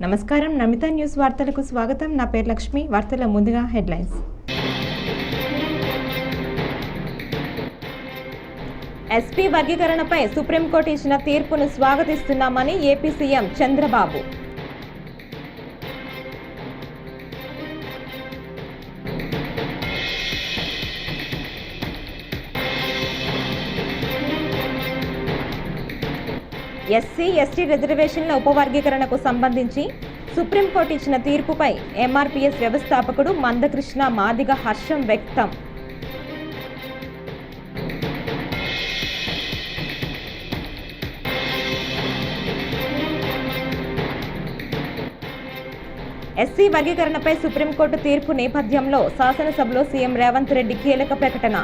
నమస్కారం, నమిత న్యూస్ వార్తలకు స్వాగతం. నా పేరు లక్ష్మి. వార్తల ముందుగా హెడ్లైన్స్. ఎస్పీ వర్గీకరణపై సుప్రీంకోర్టు ఇచ్చిన తీర్పును స్వాగతిస్తున్నామని AP CM Chandrababu. SC ST రిజర్వేషన్ల ఉపవర్గీకరణకు సంబంధించి సుప్రీంకోర్టు ఇచ్చిన తీర్పుపై ఎంఆర్పీఎస్ వ్యవస్థాపకుడు మందకృష్ణ మాదిగ హర్షం వ్యక్తం. ఎస్సీ వర్గీకరణపై సుప్రీంకోర్టు తీర్పు నేపథ్యంలో శాసనసభలో సీఎం రేవంత్ రెడ్డి కీలక ప్రకటన.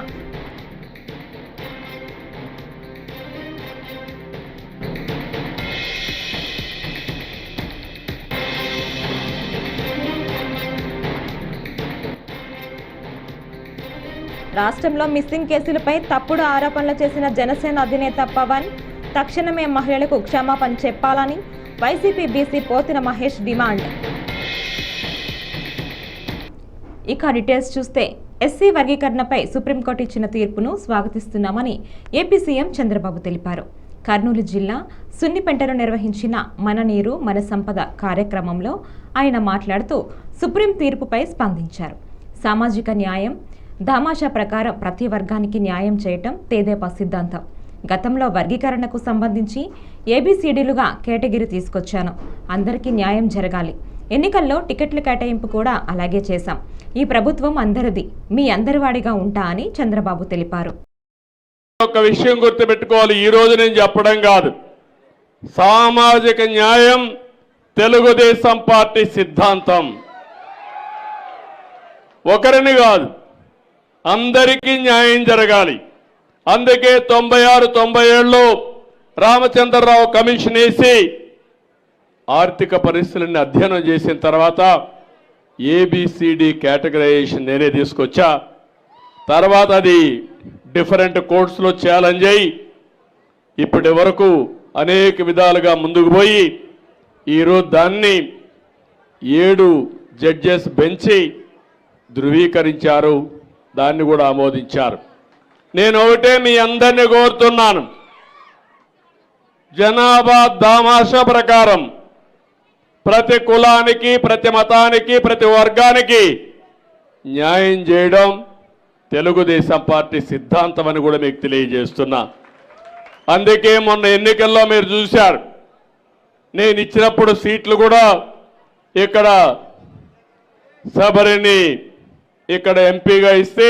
రాష్ట్రంలో మిస్సింగ్ కేసులపై తప్పుడు ఆరోపణలు చేసిన జనసేన అధినేత పవన్ తక్షణమే మహిళలకు క్షమాపణ చెప్పాలని YCP BC Pothina Mahesh demand. ఇక డీటెయిల్స్ చూస్తే, ఎస్సీ వర్గీకరణపై సుప్రీంకోర్టు ఇచ్చిన తీర్పును స్వాగతిస్తున్నామని ఏపీ సీఎం చంద్రబాబు తెలిపారు. కర్నూలు జిల్లా సున్నిపెంటలో నిర్వహించిన మన నీరు మన సంపద కార్యక్రమంలో ఆయన మాట్లాడుతూ సుప్రీం తీర్పుపై స్పందించారు. సామాజిక న్యాయం దామాషా ప్రకారం ప్రతి వర్గానికి న్యాయం చేయటం తెదేపా సిద్ధాంతం. గతంలో వర్గీకరణకు సంబంధించి ఏబీసీడీలుగా కేటగిరీ తీసుకొచ్చాను. అందరికీ న్యాయం జరగాలి. ఎన్నికల్లో టికెట్ల కేటాయింపు కూడా అలాగే చేశాం. ఈ ప్రభుత్వం అందరిది, మీ అందరివాడిగా ఉంటా అని చంద్రబాబు తెలిపారు. ఒక విషయం గుర్తుపెట్టుకోవాలి, ఈ రోజు నేను చెప్పడం కాదు, సామాజిక న్యాయం తెలుగుదేశం పార్టీ సిద్ధాంతం. ఒకరిని కాదు, అందరికీ న్యాయం జరగాలి. అందుకే 96-97లో రామచంద్రరావు కమిషన్ వేసి ఆర్థిక పరిస్థితులను అధ్యయనం చేసిన తర్వాత ఏబిసిడి కేటగరైజేషన్ నేనే తీసుకొచ్చా. తర్వాత అది డిఫరెంట్ కోర్ట్స్లో ఛాలెంజ్ అయ్యి ఇప్పటి వరకు అనేక విధాలుగా ముందుకు పోయి ఈరోజు దాన్ని 7 జడ్జెస్ బెంచి ధృవీకరించారు, దాన్ని కూడా ఆమోదించారు. నేను ఒకటే మీ అందరినీ కోరుతున్నాను, జనాభా దామాషా ప్రకారం ప్రతి కులానికి, ప్రతి మతానికి, ప్రతి వర్గానికి న్యాయం చేయడం తెలుగుదేశం పార్టీ సిద్ధాంతం అని కూడా మీకు తెలియజేస్తున్నా. అందుకే మొన్న ఎన్నికల్లో మీరు చూశారు, నేను ఇచ్చినప్పుడు సీట్లు కూడా ఇక్కడ శబరిని ఇక్కడ ఎంపీగా ఇస్తే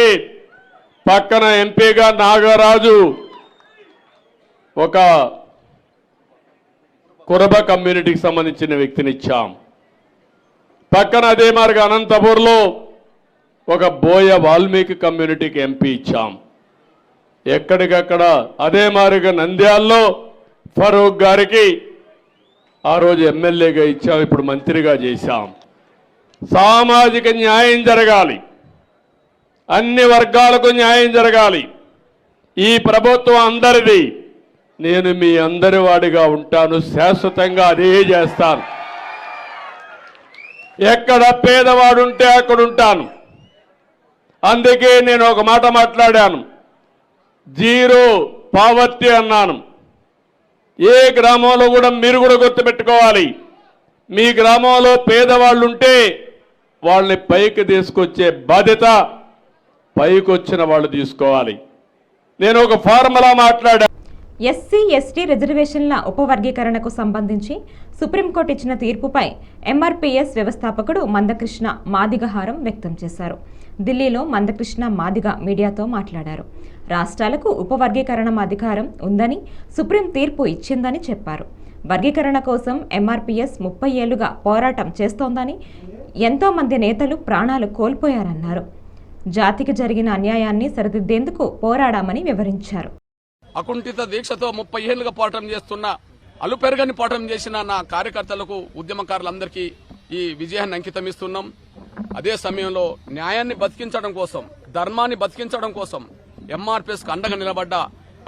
పక్కన ఎంపీగా నాగరాజు ఒక కురబ కమ్యూనిటీకి సంబంధించిన వ్యక్తిని ఇచ్చాం. పక్కన అదే మార్గం అనంతపూర్లో ఒక బోయ వాల్మీకి కమ్యూనిటీకి ఎంపీ ఇచ్చాం. ఎక్కడికక్కడ అదే మారిగా నంద్యాల్లో ఫరూక్ గారికి ఆ రోజు ఎమ్మెల్యేగా ఇచ్చాం, ఇప్పుడు మంత్రిగా చేశాం. సామాజిక న్యాయం జరగాలి, అన్ని వర్గాలకు న్యాయం జరగాలి. ఈ ప్రభుత్వం అందరిది, నేను మీ అందరి వాడిగా ఉంటాను, శాశ్వతంగా అదే చేస్తాను. ఎక్కడ పేదవాడు ఉంటే అక్కడ ఉంటాను. అందుకే నేను ఒక మాట మాట్లాడాను, జీరో పావర్టీ అన్నాను. ఏ గ్రామంలో కూడా మీరు కూడా గుర్తుపెట్టుకోవాలి, మీ గ్రామంలో పేదవాళ్ళు ఉంటే వాళ్ళని పైకి తీసుకొచ్చే బాధ్యత పైకి వచ్చిన వాళ్ళు తీసుకోవాలి. నేను ఒక ఫార్ములా మాట్లాడా. ఎస్సీ ఎస్టీ రిజర్వేషన్ల ఉపవర్గీకరణకు సంబంధించి సుప్రీంకోర్టు ఇచ్చిన తీర్పుపై ఎంఆర్పీఎస్ వ్యవస్థాపకుడు మందకృష్ణ మాదిగ హారం వ్యక్తం చేశారు. ఢిల్లీలో మందకృష్ణ మాదిగ మీడియాతో మాట్లాడారు. రాష్ట్రాలకు ఉపవర్గీకరణ అధికారం ఉందని సుప్రీం తీర్పు ఇచ్చిందని చెప్పారు. వర్గీకరణ కోసం ఎంఆర్పీఎస్ 30 ఏళ్లుగా పోరాటం చేస్తోందని, ఎంతో మంది నేతలు ప్రాణాలు కోల్పోయారన్నారు. జాతికి జరిగిన అన్యాయాన్ని సరిదిద్దేందుకు పోరాడామని వివరించారు. అకుంఠిత దీక్షతో 30 ఏళ్లుగా పోరాటం చేస్తున్న, అలుపెరగని పోరాటం చేసిన నా కార్యకర్తలకు, ఉద్యమకారులందరికీ ఈ విజయాన్ని అంకితం ఇస్తున్నాం. అదే సమయంలో న్యాయాన్ని బతికించడం కోసం, ధర్మాన్ని బతికించడం కోసం ఎంఆర్పీఎస్కు అండగా నిలబడ్డ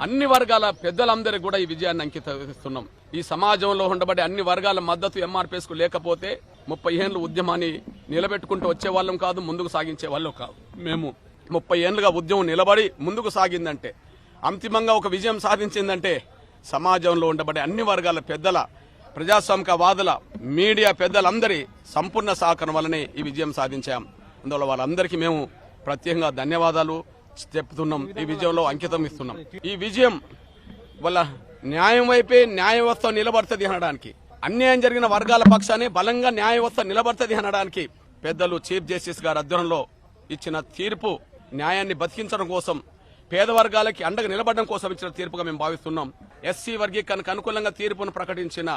అన్ని వర్గాల పెద్దలందరికీ కూడా ఈ విజయాన్ని అంకితమిస్తున్నాం. ఈ సమాజంలో ఉండబడే అన్ని వర్గాల మద్దతు ఎంఆర్పీఎస్కు లేకపోతే 30 ఏళ్ళు ఉద్యమాన్ని నిలబెట్టుకుంటూ వచ్చే వాళ్ళం కాదు, ముందుకు సాగించే వాళ్ళం కాదు. మేము 30 ఏళ్ళుగా ఉద్యమం నిలబడి ముందుకు సాగిందంటే, అంతిమంగా ఒక విజయం సాధించిందంటే సమాజంలో ఉండబడే అన్ని వర్గాల పెద్దల, ప్రజాస్వామికవాదుల, మీడియా పెద్దలందరి సంపూర్ణ సహకారం వల్లనే ఈ విజయం సాధించాం. అందువల్ల వాళ్ళందరికీ మేము ప్రత్యేకంగా ధన్యవాదాలు చెప్తున్నాం. ఈ విజయంలో అంకితం ఇస్తున్నాం. ఈ విజయం వల్ల న్యాయం వైపే న్యాయ వ్యవస్థ నిలబడుతుంది అనడానికి, అన్యాయం జరిగిన వర్గాల పక్షాన్ని బలంగా న్యాయ వ్యవస్థ నిలబడుతుంది అనడానికి పెద్దలు చీఫ్ జస్టిస్ గారి ఆధ్వర్యంలో ఇచ్చిన తీర్పు న్యాయాన్ని బతికించడం కోసం, పేద వర్గాలకి అండగా నిలబడడం కోసం ఇచ్చిన తీర్పుగా మేము భావిస్తున్నాం. ఎస్సీ వర్గీకరణకు అనుకూలంగా తీర్పును ప్రకటించిన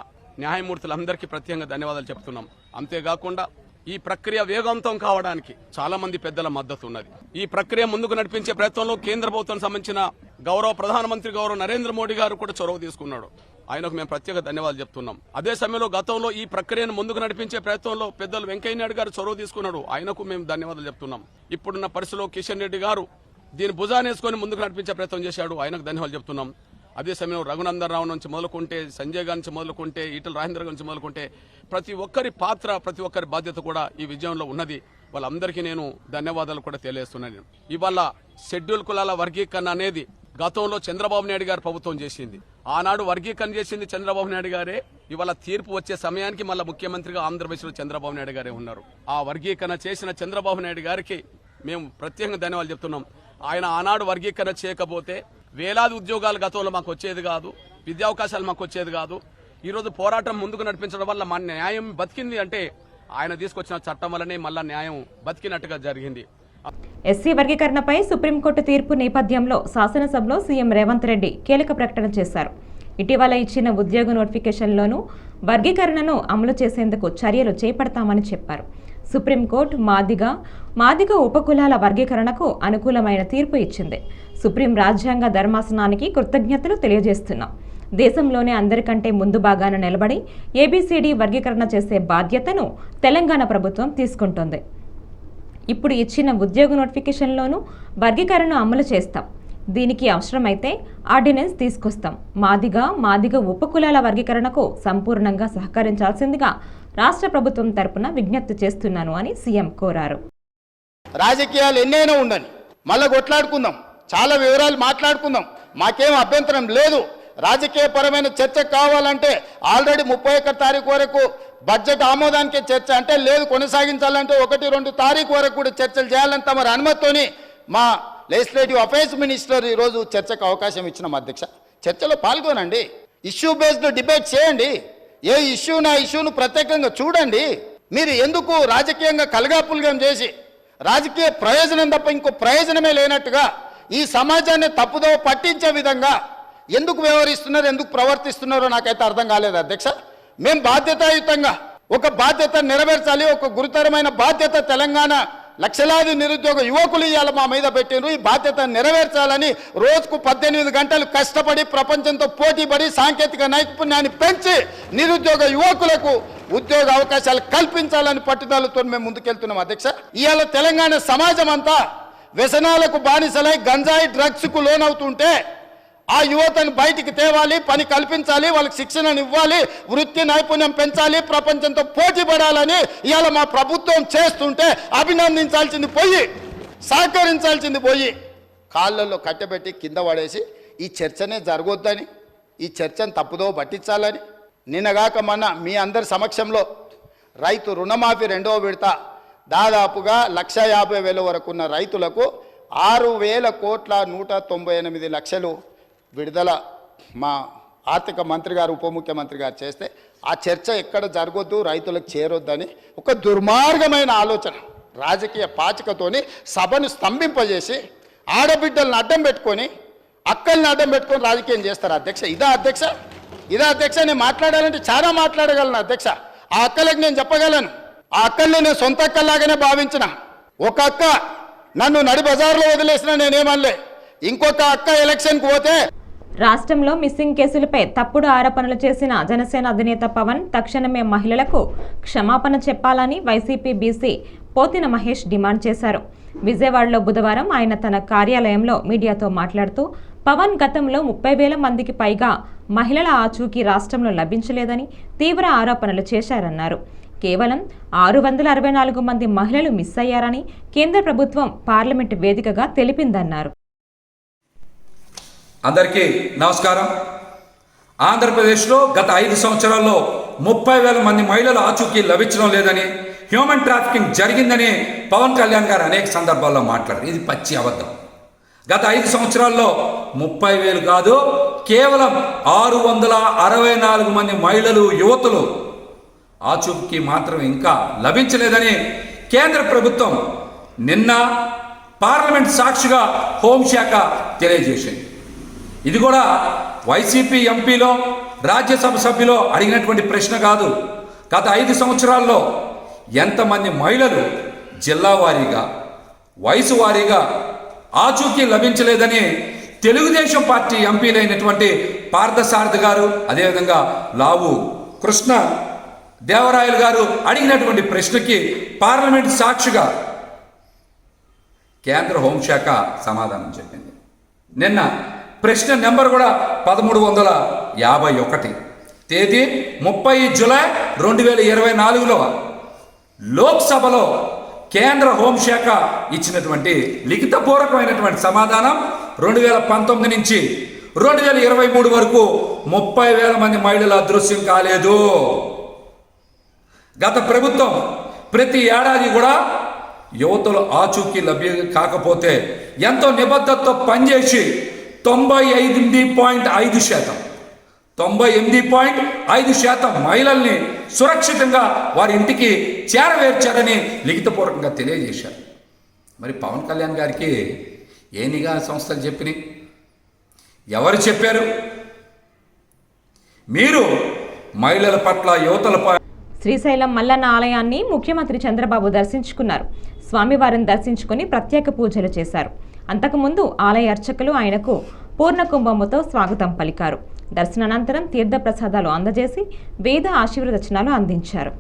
న్యాయమూర్తులందరికీ ప్రత్యేకంగా ధన్యవాదాలు చెప్తున్నాం. అంతేకాకుండా ఈ ప్రక్రియ వేగవంతం కావడానికి చాలా మంది పెద్దల మద్దతు ఉన్నది. ఈ ప్రక్రియ ముందుకు నడిపించే ప్రయత్నంలో కేంద్ర ప్రభుత్వం సంబంధించిన గౌరవ ప్రధానమంత్రి గౌరవ నరేంద్ర మోడీ గారు కూడా చొరవ తీసుకున్నాడు. ఆయనకు మేము ప్రత్యేక ధన్యవాదాలు చెప్తున్నాం. అదే సమయంలో గతంలో ఈ ప్రక్రియను ముందుకు నడిపించే ప్రయత్నంలో పెద్దలు వెంకయ్య నాయుడు గారు చొరవ తీసుకున్నాడు. ఆయనకు మేము ధన్యవాదాలు చెప్తున్నాం. ఇప్పుడున్న పరిస్థితిలో కిషన్ రెడ్డి గారు దీని భుజానేసుకొని ముందుకు నడిపించే ప్రయత్నం చేశాడు. ఆయనకు ధన్యవాదాలు చెప్తున్నాం. అదే సమయంలో రఘునందన్ రావు నుంచి మొదలుకుంటే, సంజయ్ గారి నుంచి మొదలుకుంటే, ఈటల రాజేంద్ర గారి నుంచి మొదలుకుంటే ప్రతి ఒక్కరి పాత్ర, ప్రతి ఒక్కరి బాధ్యత కూడా ఈ విజయంలో ఉన్నది. వాళ్ళందరికీ నేను ధన్యవాదాలు కూడా తెలియజేస్తున్నాను. ఇవాళ షెడ్యూల్ కులాల వర్గీకరణ అనేది గతంలో చంద్రబాబు నాయుడు గారు ప్రభుత్వం చేసింది. ఆనాడు వర్గీకరణ చేసింది చంద్రబాబు నాయుడు గారే. ఇవాళ తీర్పు వచ్చే సమయానికి మళ్ళీ ముఖ్యమంత్రిగా ఆంధ్రప్రదేశ్లో చంద్రబాబు నాయుడు గారే ఉన్నారు. ఆ వర్గీకరణ చేసిన చంద్రబాబు నాయుడు గారికి మేము ప్రత్యేకంగా ధన్యవాదాలు చెప్తున్నాం. ఆయన ఆనాడు వర్గీకరణ చేయకపోతే వేలాది ఉద్యోగాలు గతంలో మాకు వచ్చేది కాదు, విద్యా అవకాశాలు మాకు వచ్చేది కాదు. ఈరోజు పోరాటం ముందుకు నడిపించడం వల్ల మన న్యాయం బతికింది అంటే ఆయన తీసుకొచ్చిన చట్టం వల్లనే మళ్ళా న్యాయం బతికినట్టుగా జరిగింది. ఎస్సీ వర్గీకరణపై సుప్రీంకోర్టు తీర్పు నేపథ్యంలో శాసనసభలో సీఎం రేవంత్ రెడ్డి కీలక ప్రకటన చేశారు. ఇటీవల ఇచ్చిన ఉద్యోగ నోటిఫికేషన్లోనూ వర్గీకరణను అమలు చేసేందుకు చర్యలు చేపడతామని చెప్పారు. సుప్రీంకోర్టు మాదిగ ఉపకులాల వర్గీకరణకు అనుకూలమైన తీర్పు ఇచ్చింది. సుప్రీం రాజ్యాంగ ధర్మాసనానికి కృతజ్ఞతలు తెలియజేస్తున్నాం. దేశంలోనే అందరికంటే ముందు భాగాన నిలబడి ఏబీసీడీ వర్గీకరణ చేసే బాధ్యతను తెలంగాణ ప్రభుత్వం తీసుకుంటోంది. ఇప్పుడు ఇచ్చిన ఉద్యోగ నోటిఫికేషన్లోనూ వర్గీకరణ అమలు చేస్తాం. దీనికి అవసరమైతే ఆర్డినెన్స్ తీసుకొస్తాం. మాదిగ ఉపకులాల వర్గీకరణకు సంపూర్ణంగా సహకరించాల్సిందిగా రాష్ట్ర ప్రభుత్వం తరపున విజ్ఞప్తి చేస్తున్నాను అని సీఎం కోరారు. రాజకీయాలు ఎన్నైనా ఉండని మళ్ళీ కొట్లాడుకుందాం, చాలా వివరాలు మాట్లాడుకుందాం, మాకేం అభ్యంతరం లేదు. రాజకీయపరమైన చర్చ కావాలంటే ఆల్రెడీ 31 తారీఖు వరకు బడ్జెట్ ఆమోదానికి చర్చ అంటే లేదు, కొనసాగించాలంటే 1-2 తారీఖు వరకు కూడా చర్చలు చేయాలని తమ అనుమతితోని మా లెజిస్లేటివ్ అఫైర్స్ మినిస్టర్ ఈరోజు చర్చకు అవకాశం ఇచ్చిన అధ్యక్ష. చర్చలో పాల్గొనండి, ఇష్యూ బేస్డ్ డిబేట్ చేయండి, ఏ ఇష్యూను ప్రత్యేకంగా చూడండి. మీరు ఎందుకు రాజకీయంగా కలగాపులగం చేసి రాజకీయ ప్రయోజనం తప్ప ఇంకో ప్రయోజనమే లేనట్టుగా ఈ సమాజాన్ని తప్పుదోవ పట్టించే విధంగా ఎందుకు వ్యవహరిస్తున్నారు, ఎందుకు ప్రవర్తిస్తున్నారో నాకైతే అర్థం కాలేదు అధ్యక్ష. మేము బాధ్యతాయుతంగా ఒక బాధ్యత నెరవేర్చాలి. ఒక గురుతరమైన బాధ్యత తెలంగాణ లక్షలాది నిరుద్యోగ యువకులు ఇవాళ మా మీద పెట్టినారు. ఈ బాధ్యత నెరవేర్చాలని రోజుకు 18 గంటలు కష్టపడి ప్రపంచంతో పోటీపడి సాంకేతిక నైపుణ్యాన్ని పెంచి నిరుద్యోగ యువకులకు ఉద్యోగ అవకాశాలు కల్పించాలని పట్టుదలతో మేము ముందుకెళ్తున్నాం అధ్యక్ష. ఇవాళ తెలంగాణ సమాజం అంతా వ్యసనాలకు బానిసలై గంజాయి డ్రగ్స్కు లోనవుతుంటే ఆ యువతను బయటికి తేవాలి, పని కల్పించాలి, వాళ్ళకి శిక్షణను ఇవ్వాలి, వృత్తి నైపుణ్యం పెంచాలి, ప్రపంచంతో పోటీ పడాలని ఇవాళ మా ప్రభుత్వం చేస్తుంటే అభినందించాల్సింది పోయి, సహకరించాల్సింది పోయి కాళ్ళల్లో కట్టబెట్టి కింద పడేసి ఈ చర్చనే జరగొద్దని, ఈ చర్చను తప్పుదో పట్టించాలని నిన్నగాక మొన్న మీ అందరి సమక్షంలో రైతు రుణమాఫీ 2వ విడత దాదాపుగా 1,50,000 వరకు ఉన్న రైతులకు 6,198 లక్షలు విడుదల మా ఆర్థిక మంత్రి గారు ఉప ముఖ్యమంత్రి గారు చేస్తే ఆ చర్చ ఎక్కడ జరగొద్దు, రైతులకు చేరొద్దని ఒక దుర్మార్గమైన ఆలోచన రాజకీయ పాచికతోని సభను స్తంభింపజేసి ఆడబిడ్డలను అడ్డం పెట్టుకొని అక్కల్ని అడ్డం పెట్టుకొని రాజకీయం చేస్తారు అధ్యక్ష. ఇదా అధ్యక్ష నేను మాట్లాడాలంటే చాలా మాట్లాడగలను అధ్యక్ష. ఆ అక్కలకు నేను చెప్పగలను, ఆ అక్కల్ని నేను సొంత అక్కల్లాగానే భావించిన. ఒక అక్క నన్ను నడి బజార్లో వదిలేసిన నేనేమనలే, ఇంకొక అక్క ఎలక్షన్కి పోతే. రాష్ట్రంలో మిస్సింగ్ కేసులపై తప్పుడు ఆరోపణలు చేసిన జనసేన అధినేత పవన్ తక్షణమే మహిళలకు క్షమాపణ చెప్పాలని YCP BC Pothina Mahesh demand చేశారు. విజయవాడలో బుధవారం ఆయన తన కార్యాలయంలో మీడియాతో మాట్లాడుతూ పవన్ గతంలో 30,000 మందికి పైగా మహిళల ఆచూకీ రాష్ట్రంలో లభించలేదని తీవ్ర ఆరోపణలు చేశారన్నారు. కేవలం 664 మంది మహిళలు మిస్ అయ్యారని కేంద్ర ప్రభుత్వం పార్లమెంటు వేదికగా తెలిపిందన్నారు. అందరికీ నమస్కారం. ఆంధ్రప్రదేశ్లో గత 5 సంవత్సరాల్లో 30,000 మంది మహిళల ఆచూకీ లభించడం లేదని, హ్యూమన్ ట్రాఫికింగ్ జరిగిందని పవన్ కళ్యాణ్ గారు అనేక సందర్భాల్లో మాట్లాడారు. ఇది పచ్చి అబద్ధం. గత 5 సంవత్సరాల్లో 30,000 కాదు, కేవలం 664 మంది మహిళలు, యువతులు ఆచూకీ మాత్రం ఇంకా లభించలేదని కేంద్ర ప్రభుత్వం నిన్న పార్లమెంట్ సాక్షిగా హోంశాఖ తెలియజేసింది. ఇది కూడా వైసీపీ ఎంపీలో, రాజ్యసభ సభ్యులో అడిగినటువంటి ప్రశ్న కాదు. గత 5 సంవత్సరాల్లో ఎంతమంది మహిళలు జిల్లా వారీగా, వయసు వారీగా ఆచూకీ లభించలేదని తెలుగుదేశం పార్టీ ఎంపీలైనటువంటి పార్థసారథి గారు, అదేవిధంగా లావు కృష్ణ దేవరాయలు గారు అడిగినటువంటి ప్రశ్నకి పార్లమెంట్ సాక్షిగా కేంద్ర హోంశాఖ సమాధానం చెప్పింది. నిన్న ప్రశ్న నెంబర్ కూడా 1351, తేదీ 30 జూలై 2024లో లోక్సభలో కేంద్ర హోంశాఖ ఇచ్చినటువంటి లిఖితపూర్వకమైనటువంటి సమాధానం 2019 నుంచి 2023 వరకు 30,000 మంది మహిళల అదృశ్యం కాలేదు. గత ప్రభుత్వం ప్రతి ఏడాది కూడా యువతలు ఆచూకీ లభ్యం కాకపోతే ఎంతో నిబద్ధతతో పనిచేసి 98.5% మహిళల్ని సురక్షితంగా వారి ఇంటికి చేరవేర్చారని లిఖితపూర్వకంగా తెలియజేశారు. మరి పవన్ కళ్యాణ్ గారికి ఏ నిఘా సంస్థలు చెప్పినాయి? ఎవరు చెప్పారు? మీరు మహిళల పట్ల, యువతలపై శ్రీశైలం మల్లన్న ఆలయాన్ని ముఖ్యమంత్రి చంద్రబాబు దర్శించుకున్నారు. స్వామివారిని దర్శించుకుని ప్రత్యేక పూజలు చేశారు. అంతకుముందు ఆలయ అర్చకులు ఆయనకు పూర్ణ కుంభముతో స్వాగతం పలికారు. దర్శనానంతరం తీర్థ ప్రసాదాలు అందజేసి వేద ఆశీర్వచనాలు అందించారు.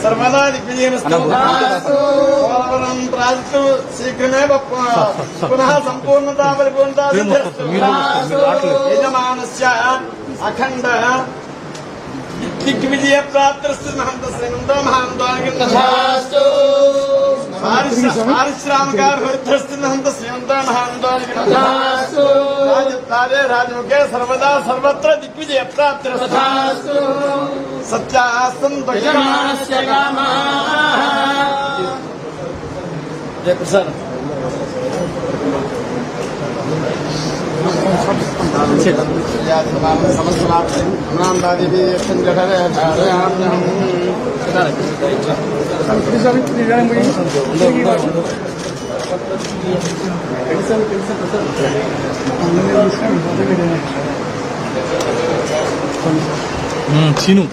सर्वदा दिग्विजयमस्तु शीघ्रमेव पुनः संपूर्णता परिपूर्णता यजमानस्य अखंड दिग्विजय प्राप्तिरस्तु महंत श्रीमंतो महांतो पारिश्रामकार वृद्धस्तु महंत श्रीमंतो महांतो राजतारे राजमुखे सर्वदा सर्वत्र दिग्विजय प्राप्तिरस्तु सत्यासंतो यजमानस्य कामः जय प्रसन्न चीनू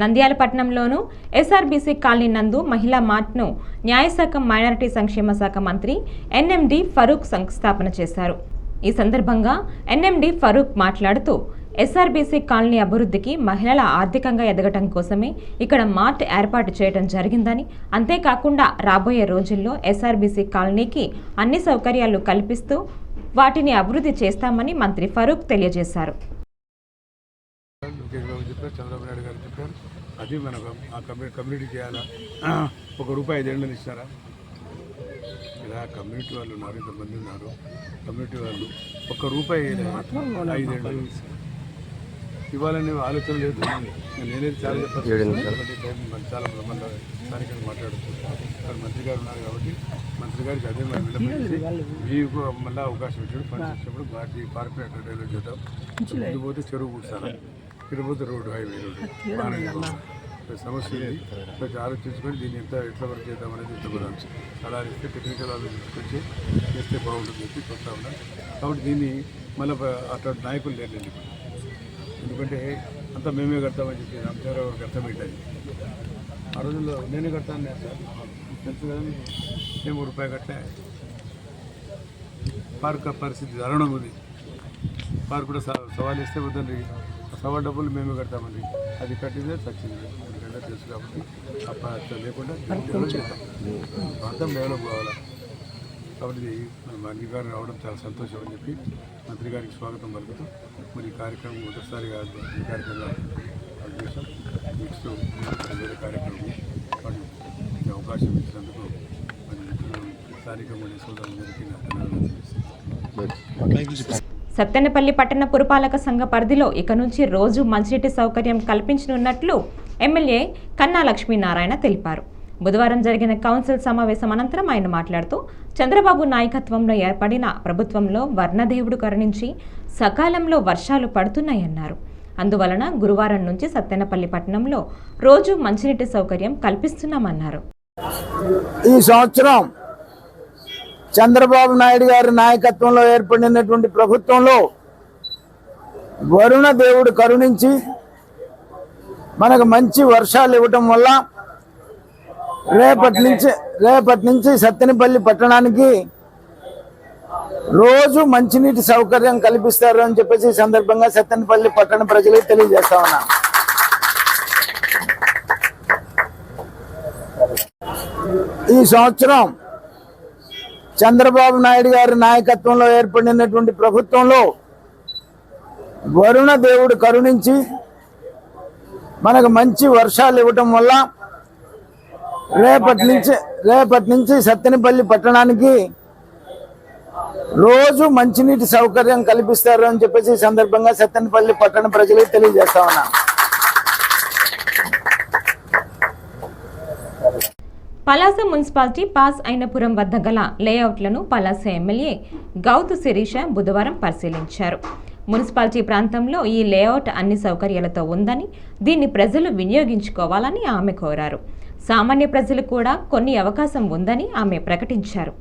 నంద్యాల పట్టణంలోను ఎస్ఆర్బీసీ కాలనీ నందు మహిళా మార్ట్ను న్యాయశాఖ మైనారిటీ సంక్షేమ శాఖ మంత్రి ఎన్ఎండి ఫరూక్ శంకుస్థాపన చేశారు. ఈ సందర్భంగా ఎన్ఎండి ఫరూక్ మాట్లాడుతూ ఎస్ఆర్బీసీ కాలనీ అభివృద్ధికి మహిళల ఆర్థికంగా ఎదగటం కోసమే ఇక్కడ మార్ట్ ఏర్పాటు చేయడం జరిగిందని, అంతేకాకుండా రాబోయే రోజుల్లో ఎస్ఆర్బీసీ కాలనీకి అన్ని సౌకర్యాలు కల్పిస్తూ వాటిని అభివృద్ధి చేస్తామని మంత్రి ఫరూక్ తెలియజేశారు. చంద్రబాబు నాయుడు గారు చెప్పారు, అది మనకు ఆ కమ్యూనిటీ చేయాలా, ₹1 5 ఇస్తారా? ఇలా కమ్యూనిటీ వాళ్ళు ఉన్నారు, ఇంతమంది ఉన్నారు, కమ్యూనిటీ వాళ్ళు ₹1 5 ఇవ్వాలనే ఆలోచన లేదు. నేనే చాలా చెప్పాను, చాలా స్థానికంగా మాట్లాడుతున్నాను. మంత్రి గారు ఉన్నారు కాబట్టి మంత్రి గారికి అదే మనం విన్నపించి మీకు మళ్ళీ అవకాశం ఇచ్చాడు. ఫండ్స్ ఇచ్చినప్పుడు వాటి కార్పొరేట్ డెవలప్ చేద్దాం. ఇటు పోతే చెరువు కూర్చాలి, ఇటు పోతే రోడ్డు, హైవే రోడ్డు సమస్య ఉంది. కొంచెం ఆలోచించుకొని దీన్ని ఎట్లా వర్క్ చేద్దాం అనేది ఇంతకుదాం అలా ఇస్తే టెక్నికల్ వాళ్ళు తీసుకొచ్చి చేస్తే బాగుంటుంది చెప్పి చూస్తూ ఉన్నాం. కాబట్టి దీన్ని మళ్ళీ అట్లా నాయకులు లేరండి. ఎందుకంటే అంతా మేమే కడతామని చెప్పి రామచంద్రరావు గారికి అర్థమైంది. ఆ రోజుల్లో నేనే కడతాను సార్, తెలుసు కదా, మేము ₹1 కట్టే పార్క్ పరిస్థితి దారుణం ఉంది. పార్క్ కూడా సవాల్ ఇస్తే వద్దండి, సవాల్ డబ్బులు మేమే కడతామండి. అది కట్టిందే చచ్చింది, ఎందుకంటే తెలుసు కాబట్టి అట్లా లేకుండా డెవలప్ చేద్దాం, ప్రాంతం డెవలప్ కావాలా. కాబట్టి మంత్రి గారు రావడం చాలా సంతోషం అని చెప్పి మంత్రి గారికి స్వాగతం పలుకుతూ మరి ఈ కార్యక్రమం మొదటిసారిగా ఈ కార్యక్రమంలో చేసాం. నెక్స్ట్ వేరే కార్యక్రమం వాటి అవకాశం ఇచ్చినందుకు మరి స్థానికంగా సోదరులందరికీ నా ధన్యవాదాలు తెలియజేస్తాను. సత్తెనపల్లి పట్టణ పురపాలక సంఘ పరిధిలో ఇక నుంచి రోజు మంచినీటి సౌకర్యం కల్పించనున్నట్లు ఎమ్మెల్యే కన్నా లక్ష్మీనారాయణ తెలిపారు. బుధవారం జరిగిన కౌన్సిల్ సమావేశం అనంతరం ఆయన మాట్లాడుతూ చంద్రబాబు నాయకత్వంలో ఏర్పడిన ప్రభుత్వంలో వర్ణదేవుడు కరుణించి సకాలంలో వర్షాలు పడుతున్నాయన్నారు. అందువలన గురువారం నుంచి సత్తెనపల్లి పట్టణంలో రోజు మంచినీటి సౌకర్యం కల్పిస్తున్నామన్నారు. ఈ సంవత్సరం చంద్రబాబు నాయుడు గారి నాయకత్వంలో ఏర్పడినటువంటి ప్రభుత్వంలో వరుణ దేవుడు కరుణించి మనకు మంచి వర్షాలు ఇవ్వటం వల్ల రేపటి నుంచి సత్తెనపల్లి పట్టణానికి రోజు మంచినీటి సౌకర్యం కల్పిస్తారు అని చెప్పేసి ఈ సందర్భంగా సత్తెనపల్లి పట్టణ ప్రజలకు తెలియజేస్తా ఉన్నా. ఈ సంవత్సరం చంద్రబాబు నాయుడు గారి నాయకత్వంలో ఏర్పడినటువంటి ప్రభుత్వంలో వరుణ దేవుడు కరుణించి మనకు మంచి వర్షాలు ఇవ్వటం వల్ల రేపటి నుంచి సత్తెనపల్లి పట్టణానికి రోజు మంచినీటి సౌకర్యం కల్పిస్తారు అని చెప్పేసి ఈ సందర్భంగా సత్తెనపల్లి పట్టణ ప్రజలకు తెలియజేస్తా ఉన్నా. పలాస మున్సిపాలిటీ పాస్ అయినపురం వద్ద గల లేఅవుట్లను పలాస ఎమ్మెల్యే గౌతు శిరీష బుధవారం పరిశీలించారు. మున్సిపాలిటీ ప్రాంతంలో ఈ లేఅవుట్ అన్ని సౌకర్యాలతో ఉందని, దీన్ని ప్రజలు వినియోగించుకోవాలని ఆమె కోరారు. సామాన్య ప్రజలు కూడా కొన్ని అవకాశం ఉందని ఆమె ప్రకటించారు.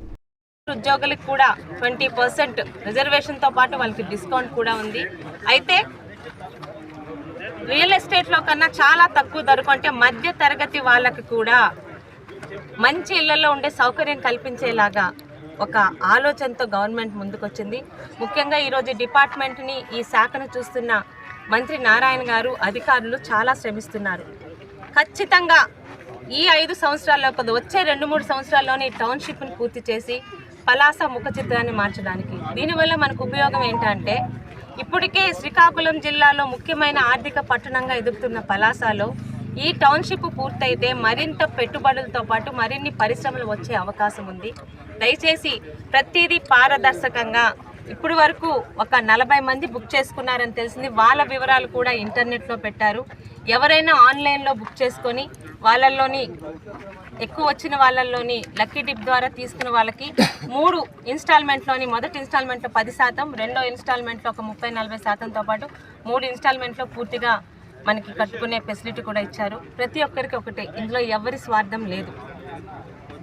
ఉద్యోగులకు కూడా 20% రిజర్వేషన్తో పాటు వాళ్ళకి డిస్కౌంట్ కూడా ఉంది. అయితే రియల్ ఎస్టేట్లో కన్నా చాలా తక్కువ ధరకు, అంటే మధ్య తరగతి వాళ్ళకి కూడా మంచి ఇళ్లలో ఉండే సౌకర్యం కల్పించేలాగా ఒక ఆలోచనతో గవర్నమెంట్ ముందుకొచ్చింది. ముఖ్యంగా ఈరోజు డిపార్ట్మెంట్ని, ఈ శాఖను చూస్తున్న మంత్రి నారాయణ గారు, అధికారులు చాలా శ్రమిస్తున్నారు. ఖచ్చితంగా ఈ 5 సంవత్సరాల్లో వచ్చే 2-3 సంవత్సరాల్లోనే టౌన్షిప్ని పూర్తి చేసి పలాస ముఖ చిత్రాన్ని మార్చడానికి. దీనివల్ల మనకు ఉపయోగం ఏంటంటే, ఇప్పటికే శ్రీకాకుళం జిల్లాలో ముఖ్యమైన ఆర్థిక పట్టణంగా ఎదుగుతున్న పలాసలో ఈ టౌన్షిప్ పూర్తయితే మరింత పెట్టుబడులతో పాటు మరిన్ని పరిశ్రమలు వచ్చే అవకాశం ఉంది. దయచేసి ప్రతిదీ పారదర్శకంగా, ఇప్పుడు వరకు ఒక 40 మంది బుక్ చేసుకున్నారని తెలిసింది. వాళ్ళ వివరాలు కూడా ఇంటర్నెట్లో పెట్టారు. ఎవరైనా ఆన్లైన్లో బుక్ చేసుకొని వాళ్ళల్లోని ఎక్కువ వచ్చిన వాళ్ళల్లోని లక్కీ డిప్ ద్వారా తీసుకున్న వాళ్ళకి 3 ఇన్స్టాల్మెంట్లోని మొదటి ఇన్స్టాల్మెంట్లో 10%, రెండో ఇన్స్టాల్మెంట్లో ఒక 30-40%తో పాటు 3 ఇన్స్టాల్మెంట్లో పూర్తిగా మనకి కట్టుకునే ఫెసిలిటీ కూడా ఇచ్చారు. ప్రతి ఒక్కరికి ఒకటే, ఇందులో ఎవరి స్వార్థం లేదు.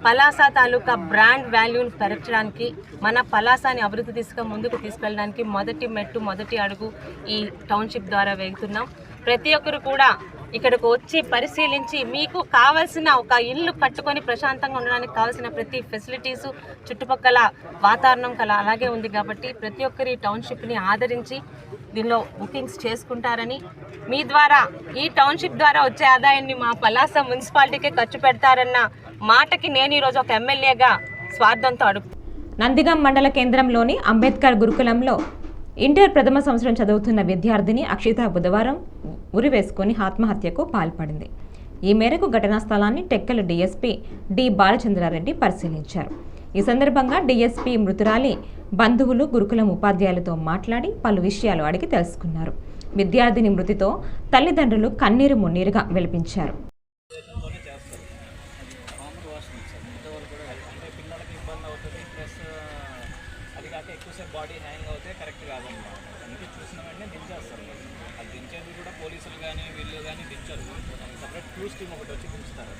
పలాస తాలూకా బ్రాండ్ వాల్యూని పెరచడానికి, మన పలాసాని అభివృద్ధి ముందుకు తీసుకెళ్ళడానికి మొదటి మెట్టు, మొదటి అడుగు ఈ టౌన్షిప్ ద్వారా వేగుతున్నాం. ప్రతి ఒక్కరు కూడా ఇక్కడికి వచ్చి పరిశీలించి మీకు కావాల్సిన ఒక ఇల్లు కట్టుకొని ప్రశాంతంగా ఉండడానికి కావాల్సిన ప్రతి ఫెసిలిటీసు చుట్టుపక్కల వాతావరణం అలాగే ఉంది కాబట్టి ప్రతి ఒక్కరి టౌన్షిప్ని ఆదరించి దీనిలో బుకింగ్స్ చేసుకుంటారని, మీ ద్వారా ఈ టౌన్షిప్ ద్వారా వచ్చే ఆదాయాన్ని మా పలాస మున్సిపాలిటీకే ఖర్చు పెడతారన్న మాటకి నేను ఈరోజు ఒక ఎమ్మెల్యేగా స్వార్థంతో అడుగు. నందిగం మండల కేంద్రంలోని అంబేద్కర్ గురుకులంలో ఇంటర్ ప్రథమ సంవత్సరం చదువుతున్న విద్యార్థిని అక్షిత బుధవారం ఉరివేసుకుని ఆత్మహత్యకు పాల్పడింది. ఈ మేరకు ఘటనా స్థలాన్ని టెక్కల డీఎస్పీ డి బాలచంద్రారెడ్డి పరిశీలించారు. ఈ సందర్భంగా డీఎస్పీ మృతురాలి బంధువులు గురుకులం ఉపాధ్యాయులతో మాట్లాడి పలు విషయాలు అడిగి తెలుసుకున్నారు. విద్యార్థిని మృతితో తల్లిదండ్రులు కన్నీరు మున్నీరుగా వెలిపించారు. ఎక్కువసేపు బాడీ హ్యాంగ్ అవుతే కరెక్ట్ కాదన్నమాట. అందుకే చూసిన వెంటనే దించేస్తారు. అది దించేది కూడా పోలీసులు కానీ వీళ్ళు కానీ దించరు. సపరేట్ క్రూస్ టీమ్ ఒకటి వచ్చి దించుతారు.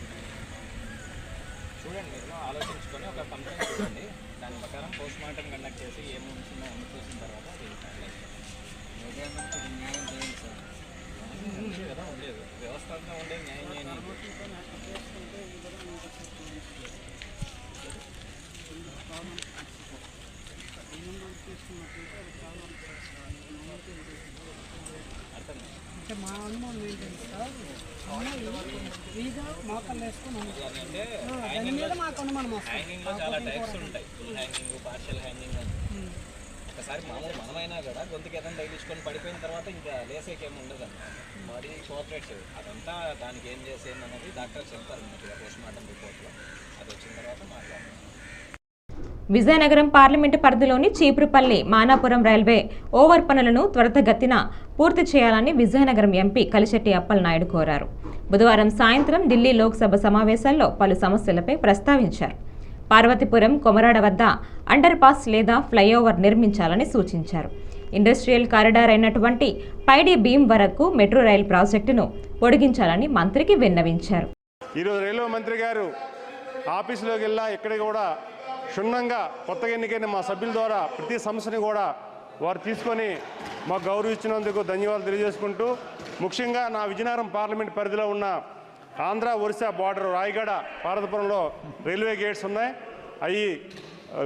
చూడండి, మీరు ఆలోచించుకొని ఒక కంప్లైంట్ చూడండి. దాని ప్రకారం పోస్ట్ మార్టం కండక్ట్ చేసి ఏమి ఉంటుందో అన్ని చూసిన తర్వాత న్యాయం చేయండి సార్. మంచి కదా ఉండేది, వ్యవస్థగా ఉండేది న్యాయం చేయని. అంటే మా అనుమానం ఏంటంటే సార్, ఫ్రీగా మోకాళ్ళు వేసుకొని అంటే హ్యాంగింగ్లో చాలా టైప్స్ ఉంటాయి. ఫుల్ హ్యాంగింగ్, పార్షియల్ హ్యాంగింగ్ అని. ఒకసారి మనమైనా కూడా గొంతుకి ఏదైనా తగిలించుకొని పడిపోయిన తర్వాత ఇంకా లేసేకేమి ఉండదు అన్నమాట. బాడీ కోఆపరేట్ చేయదు. అదంతా దానికి ఏం చేసేది డాక్టర్ చెప్తారు మనకి పోస్ట్ మార్టం రిపోర్ట్లో. అది వచ్చిన తర్వాత మాట్లాడతాం. విజయనగరం పార్లమెంటు పరిధిలోని చీపురుపల్లి మానాపురం రైల్వే ఓవర్ పనులను త్వరితగతిన పూర్తి చేయాలని విజయనగరం ఎంపీ కలిశెట్టి అప్పలనాయుడు కోరారు. బుధవారం సాయంత్రం ఢిల్లీ లోక్సభ సమావేశాల్లో పలు సమస్యలపై ప్రస్తావించారు. పార్వతీపురం కొమరాడ వద్ద అండర్ పాస్ లేదా ఫ్లైఓవర్ నిర్మించాలని సూచించారు. ఇండస్ట్రియల్ కారిడార్ అయినటువంటి పైడి బీమ్ వరకు మెట్రో రైల్ ప్రాజెక్టును పొడిగించాలని మంత్రికి విన్నవించారు. ఈరోజు రైల్వే మంత్రి గారు ఆఫీసులోకి వెళ్ళా ఇక్కడ కూడా క్షుణ్ణంగా కొత్తగా ఎన్నికైన మా సభ్యుల ద్వారా ప్రతి సమస్యని కూడా వారు తీసుకొని మాకు గౌరవించినందుకు ధన్యవాదాలు తెలియజేసుకుంటూ, ముఖ్యంగా నా విజయనగరం పార్లమెంట్ పరిధిలో ఉన్న ఆంధ్ర ఒరిస్సా బార్డర్ రాయగడ పార్వతీపురంలో రైల్వే గేట్స్ ఉన్నాయి. అవి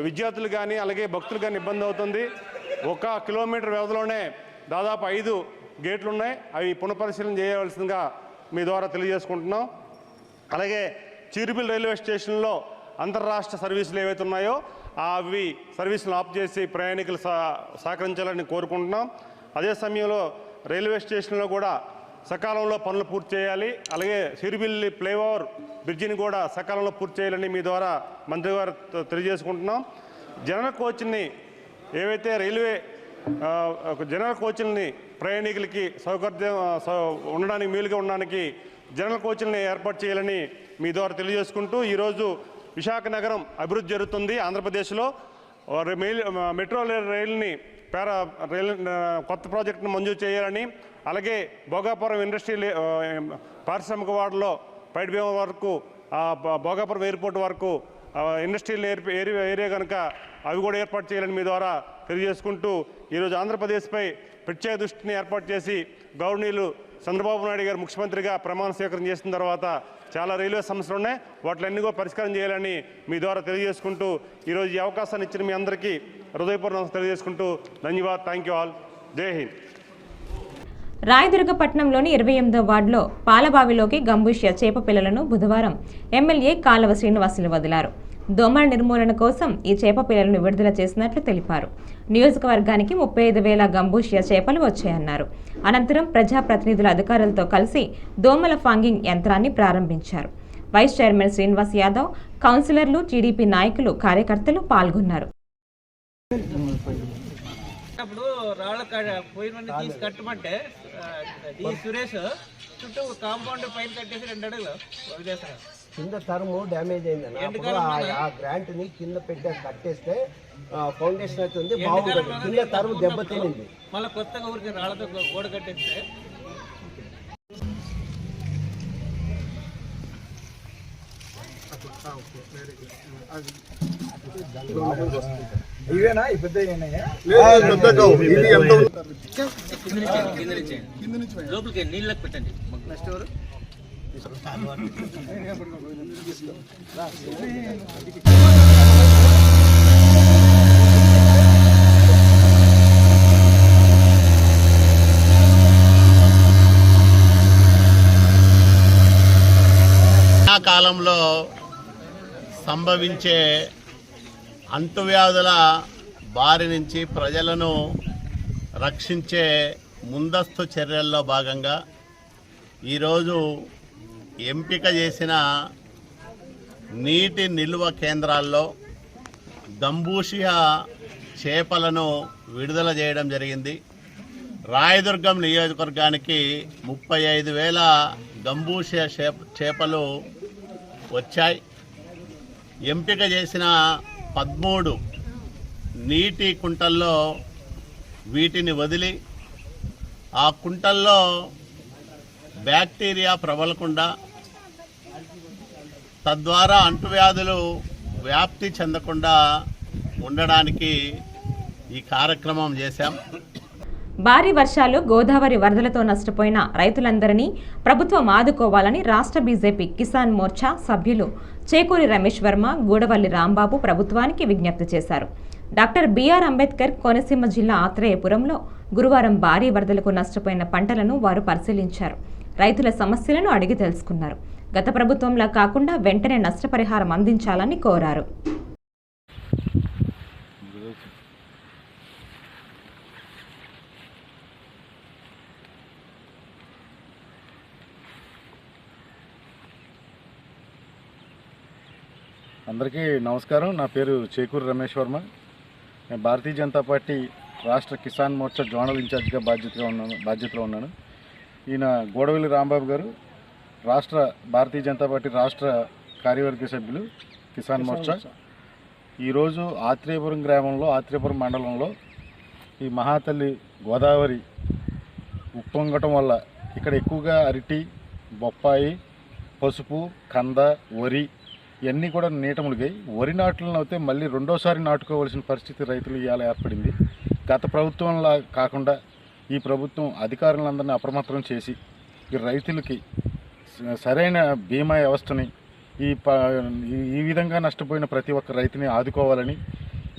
విద్యార్థులు కానీ అలాగే భక్తులు కానీ ఇబ్బంది అవుతుంది. 1 కిలోమీటర్ వ్యవధిలోనే దాదాపు 5 గేట్లు ఉన్నాయి. అవి పునఃపరిశీలన చేయవలసిందిగా మీ ద్వారా తెలియజేసుకుంటున్నాం. అలాగే చీరుపల్లి రైల్వే స్టేషన్లో అంతర్రాష్ట్ర సర్వీసులు ఏవైతే ఉన్నాయో అవి సర్వీసులను ఆఫ్ చేసి ప్రయాణికులు సహకరించాలని కోరుకుంటున్నాం. అదే సమయంలో రైల్వే స్టేషన్లో కూడా సకాలంలో పనులు పూర్తి చేయాలి. అలాగే చీరుపల్లి ఫ్లైఓవర్ బ్రిడ్జిని కూడా సకాలంలో పూర్తి చేయాలని మీ ద్వారా మంత్రి గారు తెలియజేసుకుంటున్నాం. జనరల్ కోచ్ని ఏవైతే రైల్వే జనరల్ కోచ్ని ప్రయాణికులకి సౌకర్యం ఉండడానికి వీలుగా ఉండడానికి జనరల్ కోచ్ని ఏర్పాటు చేయాలని మీ ద్వారా తెలియజేసుకుంటూ, ఈరోజు విశాఖ నగరం అభివృద్ధి జరుగుతుంది. ఆంధ్రప్రదేశ్లో మెట్రో రైలుని రైలు కొత్త ప్రాజెక్టును మంజూరు చేయాలని, అలాగే భోగాపురం ఇండస్ట్రియల్ పారిశ్రామిక వాడలో పైడిబీమ వరకు భోగాపురం ఎయిర్పోర్ట్ వరకు ఇండస్ట్రియల్ ఏరియా కనుక అవి కూడా ఏర్పాటు చేయాలని మీ ద్వారా తెలియజేసుకుంటూ, ఈరోజు ఆంధ్రప్రదేశ్పై ప్రత్యేక దృష్టిని ఏర్పాటు చేసి గవర్నీయులు చంద్రబాబు నాయుడు గారు ముఖ్యమంత్రిగా ప్రమాణ స్వీకారం చేసిన తర్వాత చాలా రైల్వే సమస్యలు ఉన్నాయి. వాటిలన్నీ కూడా పరిష్కారం చేయాలని మీ ద్వారా తెలియజేసుకుంటూ, ఈరోజు ఈ అవకాశాన్ని ఇచ్చిన మీ అందరికీ హృదయపూర్వకంగా తెలియజేసుకుంటూ ధన్యవాదాలు. Thank you all. జై హింద్. రాయదుర్గపట్నంలోని 28వ వార్డులో పాలబావిలోకి గంబూషియా చేప పిల్లలను బుధవారం ఎమ్మెల్యే కాలవ శ్రీనివాసులు వదిలారు. దోమల నిర్మూలన కోసం ఈ చేప పిల్లలను విడుదల చేసినట్లు తెలిపారు. నియోజకవర్గానికి 35,000 గంబూషియా చేపలు వచ్చాయన్నారు. అనంతరం ప్రజాప్రతినిధుల అధికారులతో కలిసి దోమల ఫాంగింగ్ యంత్రాన్ని ప్రారంభించారు. వైస్ చైర్మన్ శ్రీనివాస్ యాదవ్, కౌన్సిలర్లు, టీడీపీ నాయకులు, కార్యకర్తలు పాల్గొన్నారు. రాళ్ళ పోయిన తీసి కట్టమంటే సురేష్ చుట్టూ కాంపౌండ్ పైన కట్టేసి 2 అడుగులు వదిలేస్తారు. కింద టర్మ్ డ్యామేజ్ అయిందని ఆ గ్రాంట్ ని కింద పెట్టి కట్టేస్తే ఫౌండేషన్ అవుతుంది, బాగుంటుంది. కింద టర్మ్ దెబ్బతినింది. మళ్ళీ కొత్తగా ఊరికి రాళ్లతో గోడ కట్టేస్తే ఇవేనా ఈ పెద్ద లోపలికి నీళ్ళకి పెట్టండి. కాలంలో సంభవించే అంటువ్యాధుల బారి నుంచి ప్రజలను రక్షించే ముందస్తు చర్యల్లో భాగంగా ఈరోజు ఎంపిక చేసిన నీటి నిల్వ కేంద్రాల్లో గంబూషియా చేపలను విడుదల చేయడం జరిగింది. రాయదుర్గం నియోజకవర్గానికి 35,000 గంబూషియా చేపలు వచ్చాయి. ఎంపిక చేసిన 13 నీటి కుంటల్లో వీటిని వదిలి ఆ కుంటల్లో బ్యాక్టీరియా ప్రబలకుండా తద్వారా అంటువ్యాధులు వ్యాప్తి చెందకుండా ఉండడానికి ఈ కార్యక్రమం చేశాం. భారీ వర్షాలు, గోదావరి వరదలతో నష్టపోయిన రైతులందరినీ ప్రభుత్వం ఆదుకోవాలని రాష్ట్ర బీజేపీ కిసాన్ మోర్చా సభ్యులు చేకూరి రమేష్ వర్మ, గూడవల్లి రాంబాబు ప్రభుత్వానికి విజ్ఞప్తి చేశారు. డాక్టర్ బిఆర్ అంబేద్కర్ కోనసీమ జిల్లా ఆత్రేయపురంలో గురువారం భారీ వరదలకు నష్టపోయిన పంటలను వారు పరిశీలించారు. రైతుల సమస్యలను అడిగి తెలుసుకున్నారు. గత ప్రభుత్వంలా కాకుండా వెంటనే నష్టపరిహారం అందించాలని కోరారు. అందరికీ నమస్కారం. నా పేరు చేకూరి రమేష్ వర్మ. నేను భారతీయ జనతా పార్టీ రాష్ట్ర కిసాన్ మోర్చా జోనల్ ఇన్ఛార్జిగా బాధ్యతలో ఉన్నాను. ఈయన గూడవల్లి రాంబాబు గారు రాష్ట్ర భారతీయ జనతా పార్టీ రాష్ట్ర కార్యవర్గ సభ్యులు కిసాన్ మోర్చా. ఈరోజు ఆత్రేయపురం గ్రామంలో, ఆత్రేయపురం మండలంలో ఈ మహాతల్లి గోదావరి ఉప్పొంగటం వల్ల ఇక్కడ ఎక్కువగా అరటి, బొప్పాయి, పసుపు, కంద, వరి ఇవన్నీ కూడా నీట మునిగాయి. వరి నాట్లను అయితే మళ్ళీ రెండోసారి నాటుకోవాల్సిన పరిస్థితి రైతులు ఇవాళ ఏర్పడింది. గత ప్రభుత్వంలా కాకుండా ఈ ప్రభుత్వం అధికారులందరినీ అప్రమత్తం చేసి ఈ రైతులకి సరైన బీమా వ్యవస్థని ఈ విధంగా నష్టపోయిన ప్రతి ఒక్క రైతుని ఆదుకోవాలని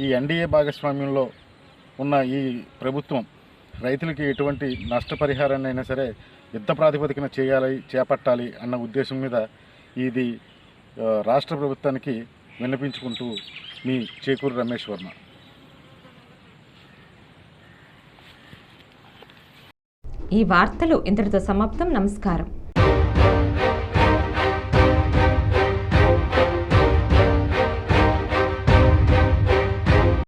ఈ ఎన్డీఏ భాగస్వామ్యంలో ఉన్న ఈ ప్రభుత్వం రైతులకి ఎటువంటి నష్టపరిహారాన్ని అయినా సరే యుద్ధ ప్రాతిపదికన చేపట్టాలి అన్న ఉద్దేశం మీద ఇది రాష్ట్ర ప్రభుత్వానికి విన్నపించుకుంటూ మీ చేకూరి రమేష్ వర్మ. ఈ వార్తలు ఇంతటితో సమాప్తం. నమస్కారం.